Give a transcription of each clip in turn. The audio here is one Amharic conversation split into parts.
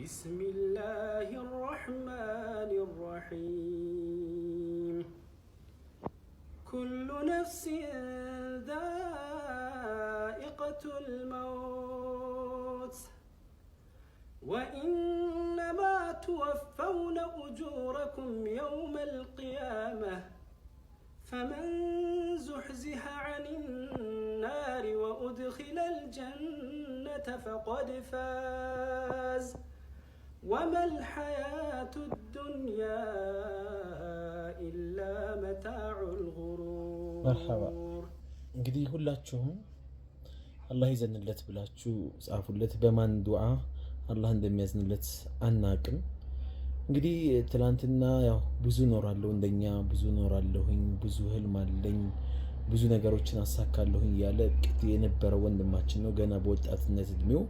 بسم الله الرحمن الرحيم كل نفس ذائقة الموت وإنما توفون أجوركم يوم القيامة فمن زحزح عن النار وأدخل الجنة فقد فاز وما الحياة الدنيا إلا متاع الغرور مرحبا እንግዲህ ሁላችሁም አላህ ይዘንለት ብላችሁ ጻፉለት። በማን ዱዓ አላህ እንደሚያዝንለት አናቅም። እንግዲህ ትላንትና ያው ብዙ ኖራለሁ እንደኛ ብዙ ኖራለሁኝ ብዙ ህልም አለኝ ብዙ ነገሮችን አሳካለሁኝ ያለ የነበረ ወንድማችን ነው። ገና በወጣትነት እድሜው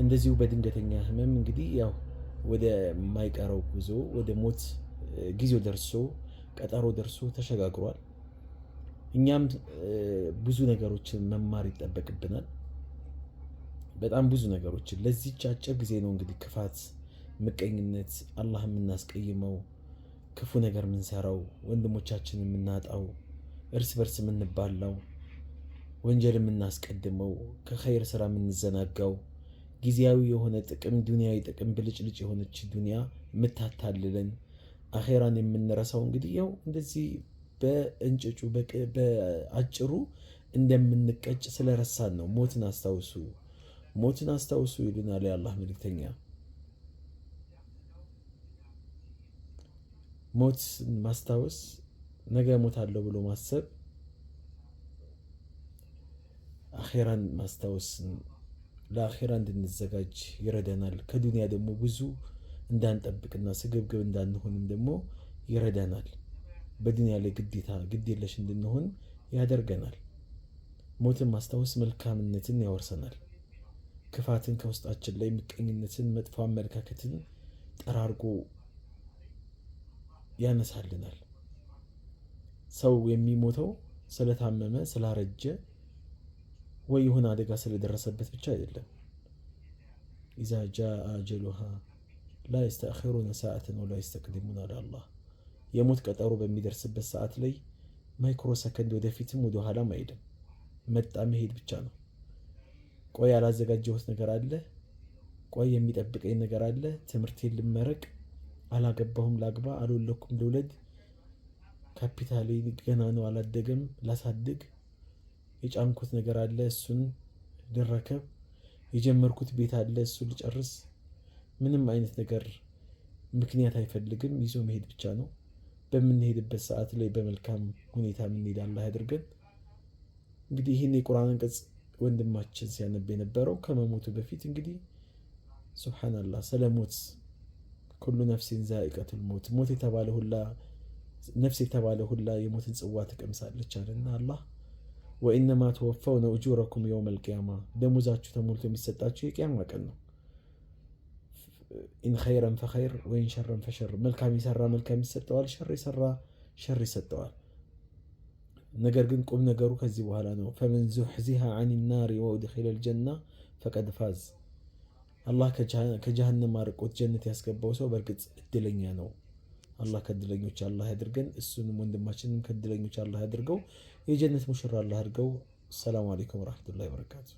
እንደዚሁ በድንገተኛ ህመም እንግዲህ ያው ወደ ማይቀረው ጉዞ ወደ ሞት ጊዜው ደርሶ ቀጠሮ ደርሶ ተሸጋግሯል። እኛም ብዙ ነገሮችን መማር ይጠበቅብናል። በጣም ብዙ ነገሮችን ለዚህች አጭር ጊዜ ነው እንግዲህ ክፋት፣ ምቀኝነት፣ አላህ የምናስቀይመው፣ ክፉ ነገር የምንሰራው፣ ወንድሞቻችን የምናጣው፣ እርስ በርስ የምንባላው፣ ወንጀል የምናስቀድመው፣ ከኸይር ስራ የምንዘናጋው፣ ጊዜያዊ የሆነ ጥቅም ዱንያዊ ጥቅም ብልጭልጭ የሆነች ዱንያ የምታታልለን፣ አኼራን የምንረሳው እንግዲህ ያው እንደዚህ በእንጭጩ በአጭሩ እንደምንቀጭ ስለረሳን ነው። ሞትን አስታውሱ ሞትን አስታውሱ ይሉናል የአላህ መልእክተኛ። ሞት ማስታወስ ነገ ሞታለሁ ብሎ ማሰብ አኼራን ማስታወስ ለአኼራ እንድንዘጋጅ ይረዳናል። ከዱንያ ደግሞ ብዙ እንዳንጠብቅና ስግብግብ እንዳንሆንም ደግሞ ይረዳናል። በዱንያ ላይ ግድ የለሽ እንድንሆን ያደርገናል። ሞትን ማስታወስ መልካምነትን ያወርሰናል። ክፋትን ከውስጣችን ላይ ምቀኝነትን፣ መጥፎ አመለካከትን ጠራርጎ ያነሳልናል። ሰው የሚሞተው ስለታመመ ስላረጀ ወይ የሆነ አደጋ ስለደረሰበት ብቻ አይደለም። ኢዛ ጃአ አጀሉሃ ላ የስተአኺሩነ ሰዓተን ወላ የስተቅዲሙን አለ አላህ። የሞት ቀጠሮ በሚደርስበት ሰዓት ላይ ማይክሮ ሰከንድ ወደፊትም ወደ ኋላም አይሄድም። መጣ መሄድ ብቻ ነው። ቆይ ያላዘጋጀሁት ነገር አለ፣ ቆይ የሚጠብቀኝ ነገር አለ፣ ትምህርቴን ልመረቅ፣ አላገባሁም ላግባ፣ አልወለድኩም ልውለድ፣ ካፒታሌ ገና ነው አላደገም ላሳድግ፣ የጫንኩት ነገር አለ እሱን ልረከብ፣ የጀመርኩት ቤት አለ እሱን ልጨርስ። ምንም አይነት ነገር ምክንያት አይፈልግም፣ ይዞ መሄድ ብቻ ነው። በምንሄድበት ሰዓት ላይ በመልካም ሁኔታ የምንሄድ አላህ ያድርገን። እንግዲህ ይህን የቁርአን አንቀጽ ወንድማችን ሲያነብ የነበረው ከመሞቱ በፊት እንግዲህ ሱብሃንአላህ ስለ ሞት ኩሉ ነፍሲን ዛኢቀቱል ሞት፣ ሞት የተባለ ሁላ ነፍስ የተባለ ሁላ የሞትን ጽዋ ትቀምሳለች አለና አላህ ወኢነማ ተወፈውነ ኡጁረኩም የውመል ቂያማ፣ ደሞዛችሁ ተሞልቶ የሚሰጣችሁ የቂያማ ቀን ነው። ኢን ኸይረን ፈኸይር ወኢን ሸረን ፈሸር፣ መልካም የሰራ መልካም ይሰጠዋል፣ ሸር የሰራ ሸር ይሰጠዋል። ነገር ግን ቁም ነገሩ ከዚህ በኋላ ነው። ፈመን ዙሕዚሃ አን ናሪ ወኡድኺለል ጀና ፈቀድ ፋዝ። አላህ ከጀሃነም አርቆት ጀነት ያስገባው ሰው በእርግጥ እድለኛ ነው። አላህ ከእድለኞች አላህ ያድርገን። እሱንም ወንድማችንም ከእድለኞች አላህ ያድርገው። የጀነት ሙሽራ አላህ ያድርገው። ሰላም አለይኩም ወራህመቱላሂ ወበረካቱ።